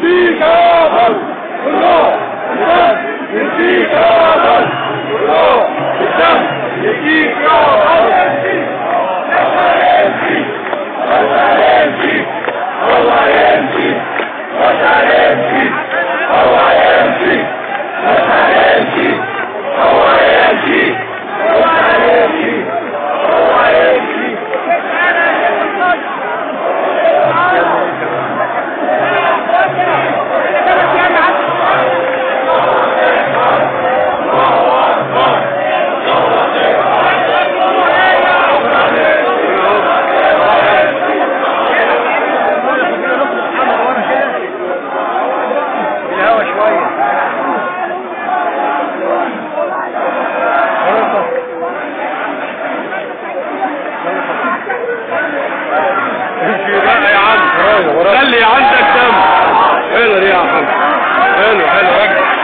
يديك يا مصر والله الدم يديك يا مصر والله الدم يديك يا مصر الله يمشي الله يمشي الله يمشي الله يمشي الله يمشي الله يمشي الله يمشي الله يمشي خلي عندك دم. حلو دي يا حبيبي، حلو حلو.